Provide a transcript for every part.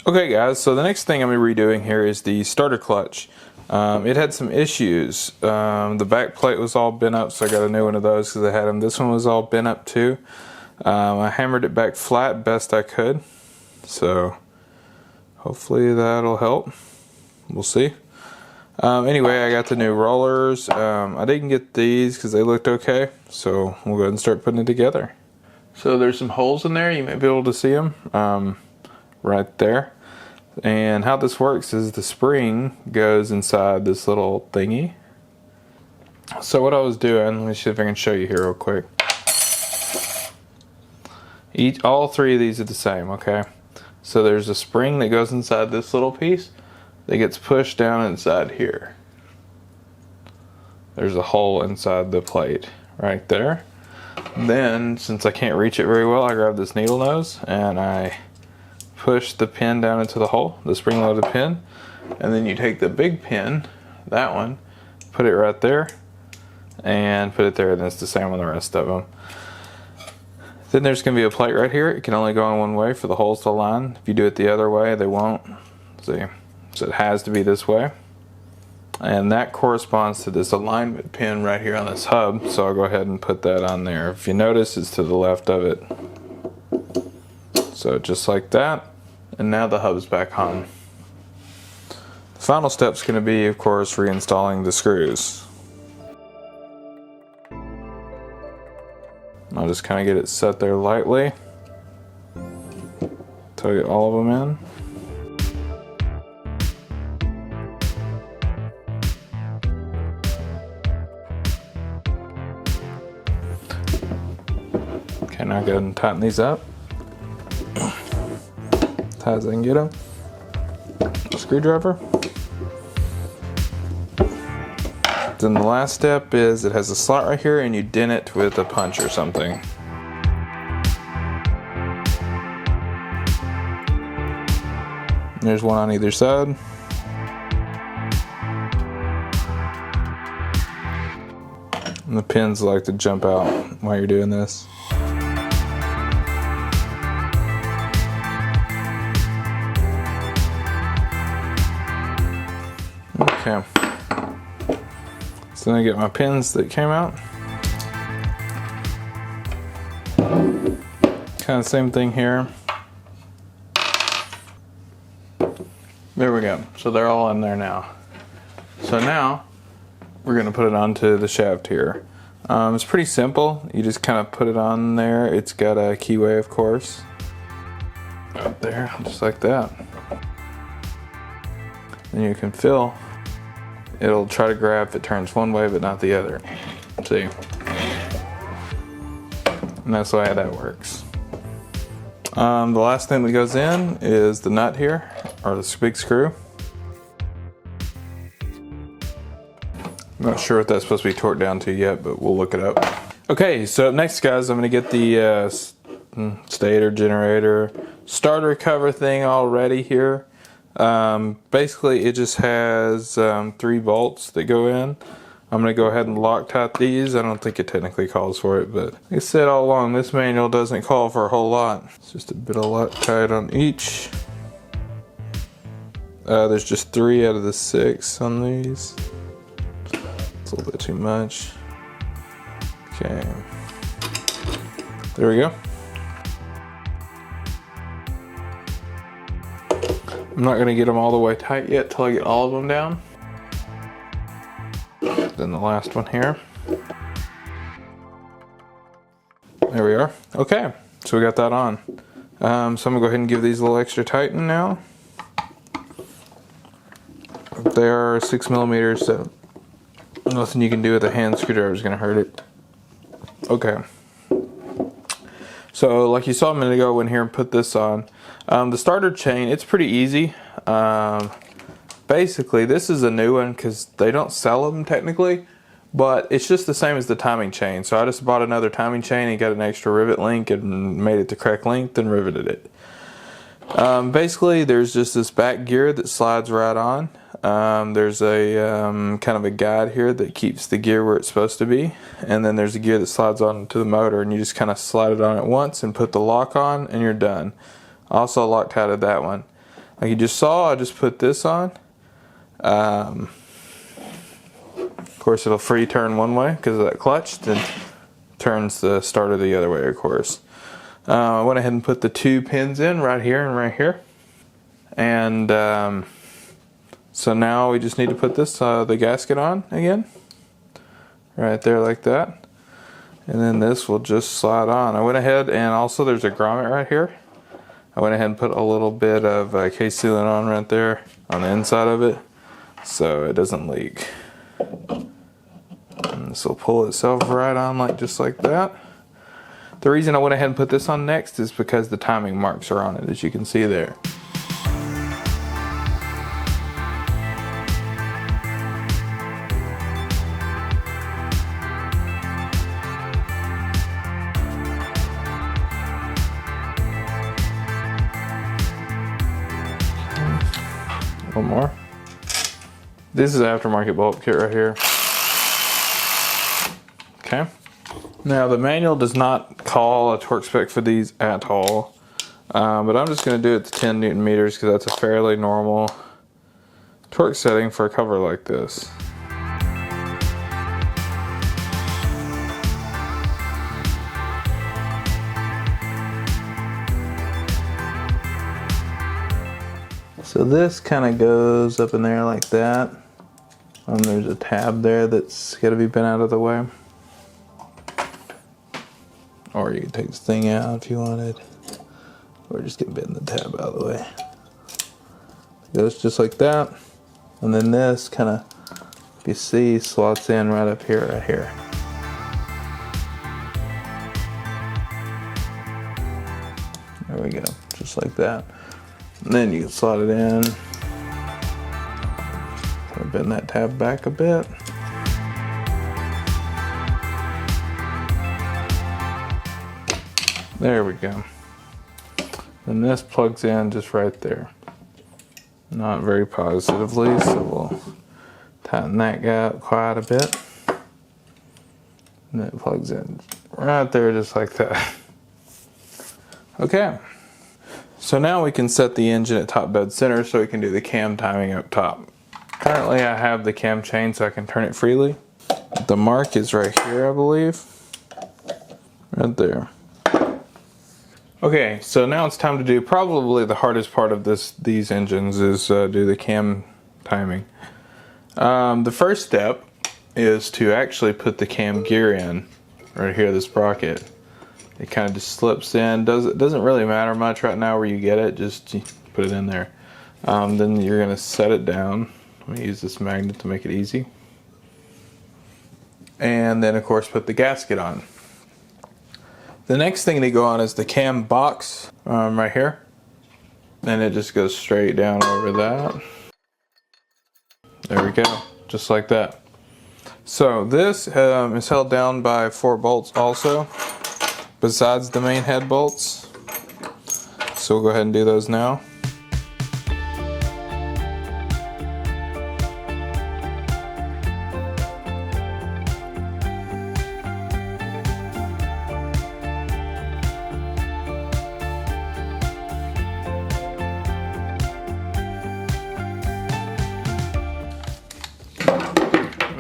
Okay guys, so the next thing I'm going to be redoing here is the starter clutch. It had some issues. The back plate was all bent up, so I got a new one of those because I had them. This one was all bent up too. I hammered it back flat best I could, so hopefully that'll help. We'll see. Anyway, I got the new rollers. I didn't get these because they looked okay, so we'll go ahead and start putting it together. So there's some holes in there, you may be able to see them right there. And how this works is the spring goes inside this little thingy. So what I was doing, let me see if I can show you here real quick. All three of these are the same, okay? So there's a spring that goes inside this little piece that gets pushed down inside here. There's a hole inside the plate right there. Then, since I can't reach it very well, I grab this needle nose and I push the pin down into the hole, the spring-loaded pin, and then you take the big pin, that one, put it right there, and put it there, and it's the same on the rest of them. Then there's going to be a plate right here. It can only go in one way for the holes to align. If you do it the other way, they won't. See? So it has to be this way. And that corresponds to this alignment pin right here on this hub, so I'll go ahead and put that on there. If you notice, it's to the left of it. So just like that. And now the hub's back on. The final step's going to be, of course, reinstalling the screws. I'll just kind of get it set there lightly till I get all of them in. Okay, now go ahead and tighten these up. Tight as I can get them. A screwdriver. Then the last step is it has a slot right here and you dent it with a punch or something. There's one on either side. And the pins like to jump out while you're doing this. Okay, so then I get my pins that came out. Kind of same thing here. There we go. So they're all in there now. So now we're going to put it onto the shaft here. It's pretty simple. You just kind of put it on there. It's got a keyway, of course. Right there, just like that. And you can feel. It'll try to grab if it turns one way but not the other. See? And that's the way that works. The last thing that goes in is the nut here, or the big screw. I'm not sure what that's supposed to be torqued down to yet, but we'll look it up. Okay, so up next, guys, I'm going to get the stator, generator, starter cover thing all ready here. Basically it just has 3 bolts that go in. I'm going to go ahead and Loctite these. I don't think it technically calls for it, but like I said all along, this manual doesn't call for a whole lot. It's just a bit of Loctite on each. There's just 3 out of the 6 on these. It's a little bit too much. Okay, there we go. I'm not going to get them all the way tight yet till I get all of them down. Then the last one here. There we are. Okay, so we got that on. So I'm going to go ahead and give these a little extra tighten now. They are 6mm, so nothing you can do with a hand screwdriver is going to hurt it. Okay. So like you saw a minute ago, I went here and put this on. The starter chain, it's pretty easy. Basically, this is a new one because they don't sell them technically, but it's just the same as the timing chain. So I just bought another timing chain and got an extra rivet link and made it the correct length and riveted it. Basically, there's just this back gear that slides right on. There's a kind of a guide here that keeps the gear where it's supposed to be, and then there's a gear that slides on to the motor, and you just kind of slide it on at once and put the lock on and you're done. Also Loctited that one. Like you just saw, I just put this on. Of course, it'll free turn one way because of that clutch, then turns the starter the other way, of course. I went ahead and put the 2 pins in right here and right here. And so now we just need to put this, the gasket on again. Right there like that. And then this will just slide on. I went ahead and also there's a grommet right here. I went ahead and put a little bit of case sealant on right there on the inside of it so it doesn't leak. And this will pull itself right on just like that. The reason I went ahead and put this on next is because the timing marks are on it, as you can see there. One more. This is an aftermarket bolt kit right here. Okay. Now the manual does not call a torque spec for these at all, but I'm just going to do it to 10 Newton meters because that's a fairly normal torque setting for a cover like this. So this kind of goes up in there like that. There's a tab there that's got to be bent out of the way. Or you could take this thing out if you wanted. Or just get bend the tab out of the way. It goes just like that. And then this kind of, if you see, slots in right up here, right here. There we go, just like that. And then you can slot it in. Kind of bend that tab back a bit. There we go. And this plugs in just right there. Not very positively, so we'll tighten that guy up quite a bit. And then it plugs in right there just like that. Okay. So now we can set the engine at top dead center so we can do the cam timing up top. Currently I have the cam chain so I can turn it freely. The mark is right here, I believe. Right there. Okay, so now it's time to do probably the hardest part of these engines is do the cam timing. The first step is to actually put the cam gear in right here, this sprocket. It kind of just slips in. It doesn't really matter much right now where you get it, just put it in there. Then you're going to set it down. Let me use this magnet to make it easy. And then of course put the gasket on. The next thing to go on is the cam box right here. And it just goes straight down over that. There we go, just like that. So this is held down by 4 bolts also, besides the main head bolts. So we'll go ahead and do those now.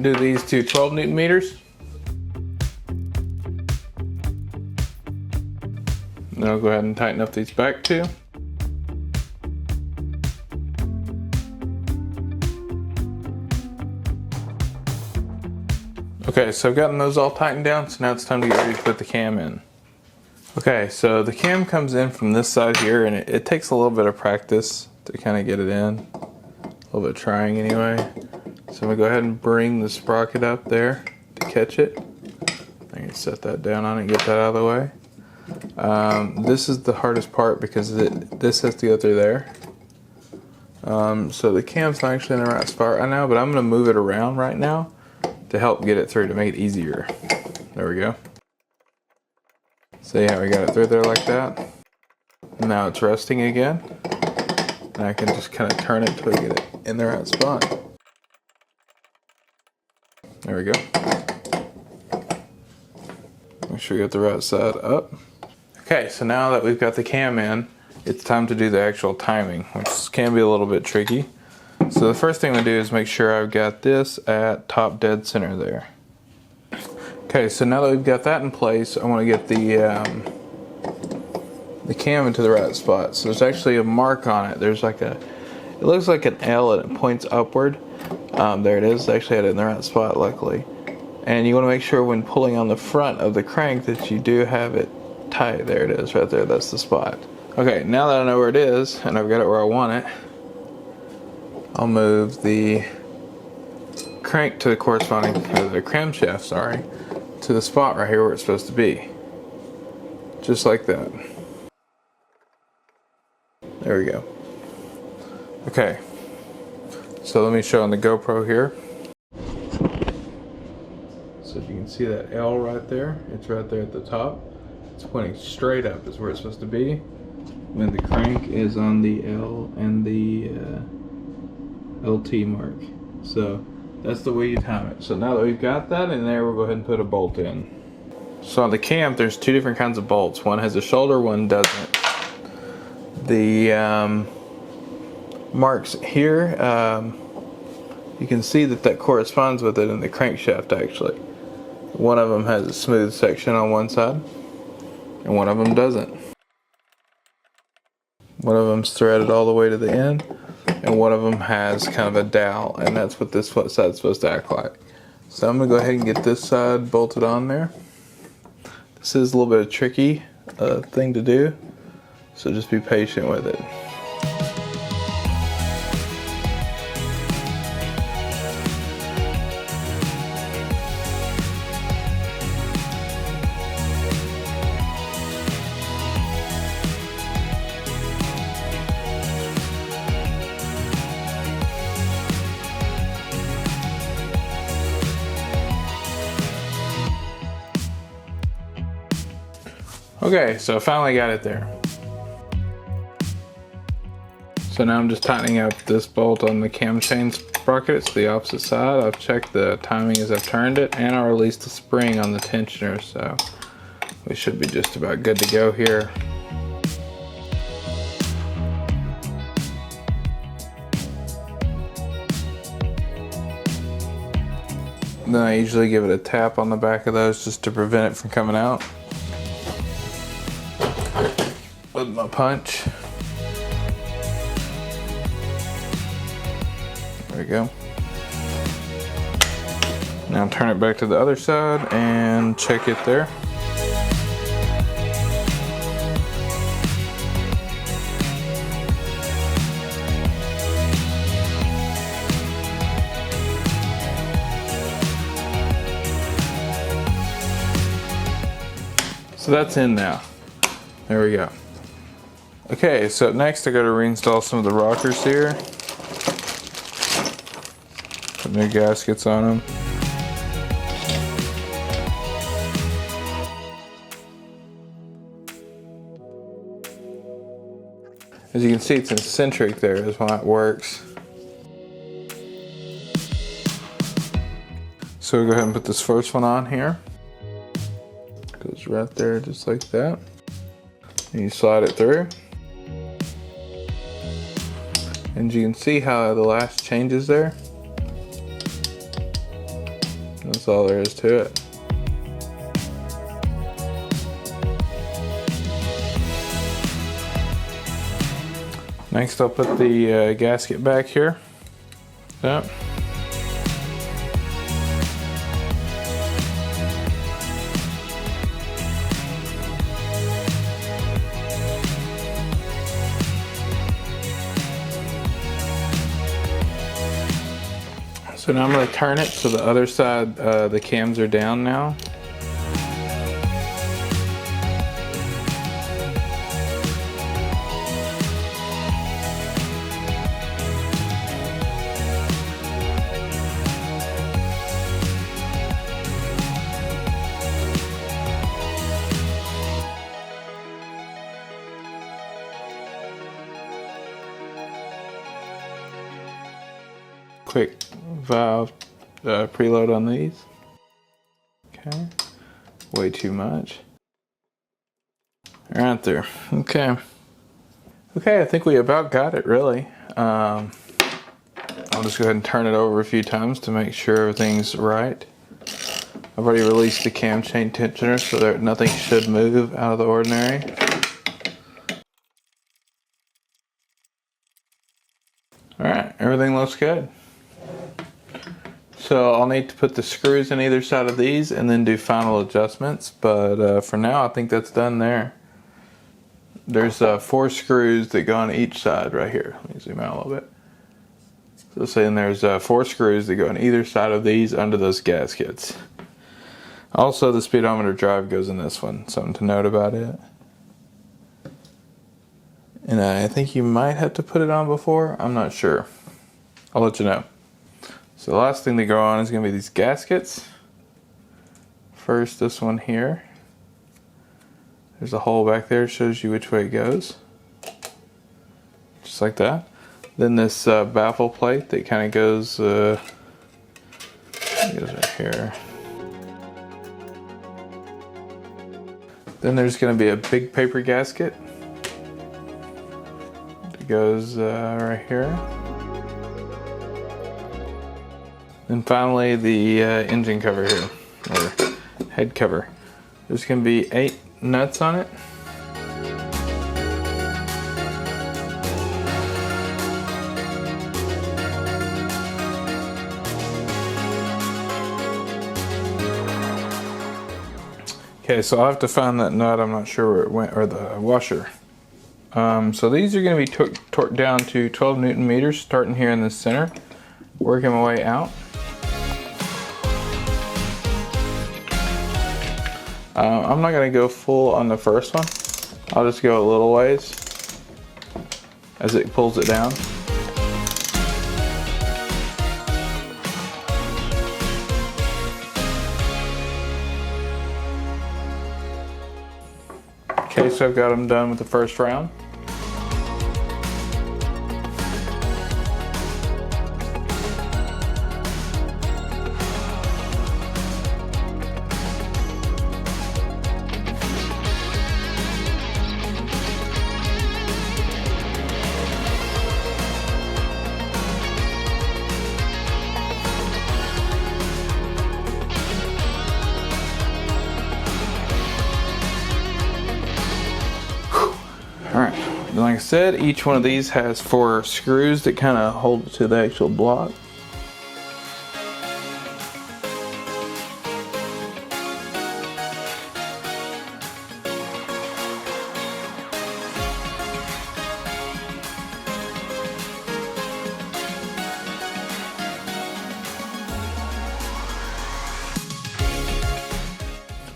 Do these to 12 Newton meters. Then I'll go ahead and tighten up these back too. Okay, so I've gotten those all tightened down, so now it's time to get ready to put the cam in. Okay, so the cam comes in from this side here, and it takes a little bit of practice to kind of get it in. A little bit of trying anyway. So I'm going to go ahead and bring the sprocket up there to catch it. I can set that down on it and get that out of the way. This is the hardest part because this has to go through there. So the cam's not actually in the right spot right now, but I'm going to move it around right now to help get it through, to make it easier. There we go. See how we got it through there like that? Now it's resting again. And I can just kind of turn it till I get it in the right spot. There we go. Make sure you get the right side up. Okay, so now that we've got the cam in, it's time to do the actual timing, which can be a little bit tricky. So the first thing to do is make sure I've got this at top dead center there. Okay, so now that we've got that in place, I want to get the cam into the right spot. So there's actually a mark on it. There's like it looks like an L and it points upward. There it is. I actually had it in the right spot, luckily. And you want to make sure when pulling on the front of the crank that you do have it tight. There it is, right there. That's the spot. Okay, now that I know where it is and I've got it where I want it, I'll move the crank to the corresponding, the crankshaft, sorry, to the spot right here where it's supposed to be. Just like that. There we go. Okay, so let me show on the GoPro here. So if you can see that L right there, it's right there at the top. It's pointing straight up is where it's supposed to be. When the crank is on the L and the LT mark. So that's the way you time it. So now that we've got that in there, we'll go ahead and put a bolt in. So on the cam, there's two different kinds of bolts. One has a shoulder, one doesn't. The marks here, you can see that corresponds with it in the crankshaft actually. One of them has a smooth section on one side, and one of them doesn't. One of them's threaded all the way to the end, and one of them has kind of a dowel, and that's what this side's supposed to act like. So I'm going to go ahead and get this side bolted on there. This is a little bit of a tricky thing to do, so just be patient with it. Okay, so I finally got it there. So now I'm just tightening up this bolt on the cam chain sprocket. It's the opposite side. I've checked the timing as I've turned it, and I released the spring on the tensioner, so we should be just about good to go here. Then I usually give it a tap on the back of those just to prevent it from coming out. With my punch. There we go. Now turn it back to the other side and check it there. So that's in now. There we go. Okay, so next I got to reinstall some of the rockers here. Put new gaskets on them. As you can see, it's eccentric there is why it works. So we'll go ahead and put this first one on here. Goes right there just like that. And you slide it through. And you can see how the last changes there. That's all there is to it. Next I'll put the gasket back here. Yep. So now I'm going to turn it so the other side, the cams are down now. Quick valve preload on these. Okay, way too much. Right there. Okay, Okay, I think we about got it, really. I'll just go ahead and turn it over a few times to make sure everything's right. I've already released the cam chain tensioner so that nothing should move out of the ordinary. Alright, everything looks good. So I'll need to put the screws in either side of these and then do final adjustments, but for now I think that's done there. There's 4 screws that go on each side right here. Let me zoom out a little bit. So saying there's 4 screws that go on either side of these under those gaskets. Also, the speedometer drive goes in this one. Something to note about it. And I think you might have to put it on before. I'm not sure. I'll let you know. So the last thing to go on is going to be these gaskets. First, this one here. There's a hole back there, shows you which way it goes. Just like that. Then this baffle plate that kind of goes right here. Then there's going to be a big paper gasket that goes right here. And finally the engine cover here, or head cover. There's going to be 8 nuts on it. Okay, so I'll have to find that nut. I'm not sure where it went, or the washer. So these are going to be torqued down to 12 Newton meters, starting here in the center, working my way out. I'm not going to go full on the first one. I'll just go a little ways as it pulls it down. Okay, so I've got them done with the first round. Alright, like I said, each one of these has 4 screws that kind of hold it to the actual block.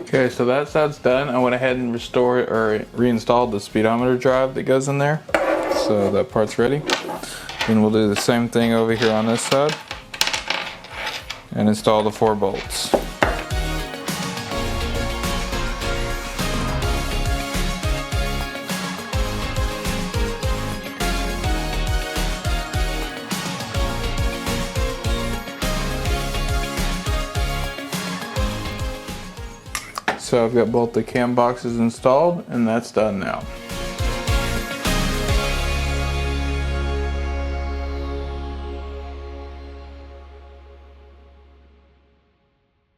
Okay, so that side's done. I went ahead and restored or reinstalled the speedometer drive that goes in there. So that part's ready. And we'll do the same thing over here on this side and install the 4 bolts. So I've got both the cam boxes installed, and that's done now.